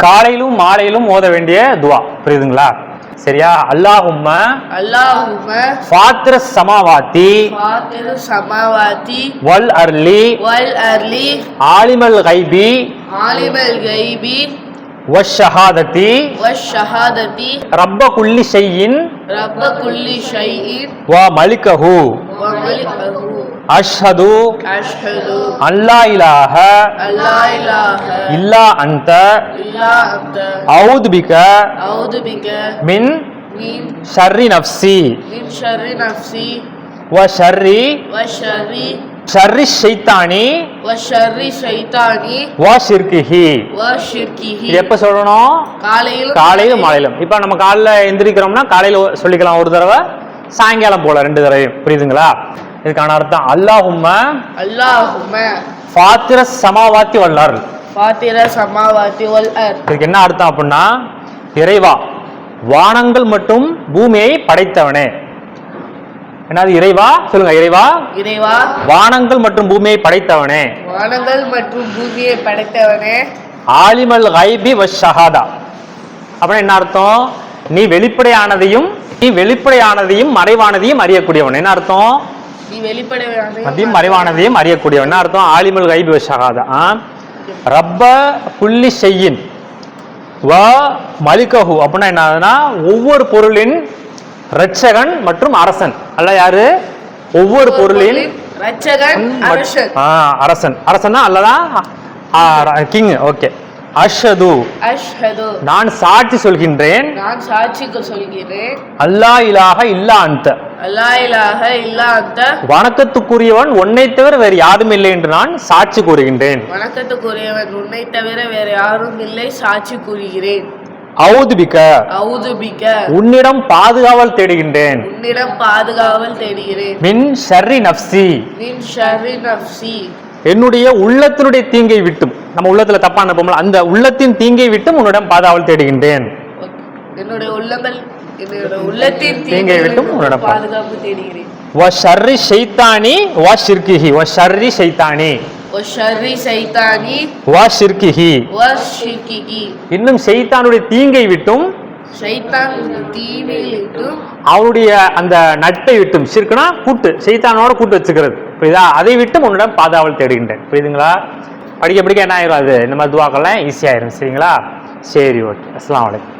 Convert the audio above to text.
காலையிலும் மாலையிலும் ஓத வேண்டிய துவா. புரியுதுங்களா? சரியா? அல்லாஹும்ம ஃபாத்திர சமாவாத்தி வல் அர்லி ஆலிமல் கைபி வஷ்ஷஹாதத்தி ரப்ப குல்லி ஷைஇன் வ மலிகஹு அஷ்ஹது அல்லா இலாஹ இல்லா அன்த அஊது பிக மின் ஷர்ரி நஃப்ஸி வ ஷர்ரி ஷைத்தானி வ ஷிர்கிஹி. எப்ப சொல்லணும்? காலையிலும் மாலையிலும். இப்ப நம்ம காலையில எந்திரிக்கிறோம்னா காலையில சொல்லிக்கலாம் ஒரு தடவை, சாயங்காலம் போல 2 தடவையும். புரியுதுங்களா? இதுக்கான அர்த்தம் அல்லாஹும்ம ஃபாத்திர சமாவாத்தி வல் அர்ல். இதுக்கு என்ன அர்த்தம் அப்படின்னா, இறைவா வானங்கள் மற்றும் பூமியை படைத்தவனே. என்னது? இறைவா சொல்லுங்க. இறைவா வானங்கள் மற்றும் பூமியை படைத்தவனே. ஆலிமல் கைபி வஷ்ஷஹாதா. அப்படின்னா என்ன அர்த்தம்? நீ வெளிப்படையானதையும் மறைவானதையும் அறியக்கூடியவன். என்ன அர்த்தம்? மறைவானதையும் அறியக்கூடியவன். என்ன அர்த்தம்? ஆலிமுல் கைபி வஷ்ஷஹாதா. ரப்ப குல்லி ஷைஇன் வ மலிகஹு. அப்படின்னா என்னதுன்னா, ஒவ்வொரு பொருளின் ரட்சகன் மற்றும் அரசன். அல்ல யாரு? ஒவ்வொரு பொருளின் அரசன். அரசன் அல்லதான் கிங். ஓகே. அஷ்ஹது நான் சாட்சி சொல்கின்றேன் அல்லா இலாஹ இல்லா அன்த வணக்கத்துக்குரியவன் உன்னை தவிர வேறு யாரும் இல்லை என்று நான் சாட்சி கூறுகின்றேன். அஊது பிக உன்னிடம் பாதுகாவல் தேடுகின்றேன். மின் ஷர்ரி நஃப்ஸி என்னுடைய உள்ளத்தினுடைய தீங்கை விட்டும். நம்ம உள்ளத்துல தப்பா நினைப்போம்ல, அந்த உள்ளத்தின் தீங்கை விட்டும் உன்னிடம் பாதுகாவல் தேடுகின்றேன். தீங்கை விட்டும் உன்னிடம் பாதுகாப்பு தேடுகிறேன். வ ஷர்ரி ஷைத்தானி வ ஷிர்கிஹி வ ஷர்ரி ஷைத்தானி வ ஷிர்கிஹி. இன்னும் ஷைத்தானுடைய தீங்கை விட்டும் அவருடைய அந்த நட்பை விட்டும். ஷிர்க்னா கூட்டு, ஷைத்தானோட கூட்டு வச்சுக்கிறது. புரியுதா? அதை விட்டும் உன்னிடம் பாதுகாவல் தேடுகின்றேன். புரியுதுங்களா? படிக்க என்ன ஆயிரும், அது இந்த மாதிரி துவாக்கெல்லாம் ஈஸியாயிரும். சரிங்களா? சரி, ஓகே. அஸ்ஸலாமு அலைக்கும்.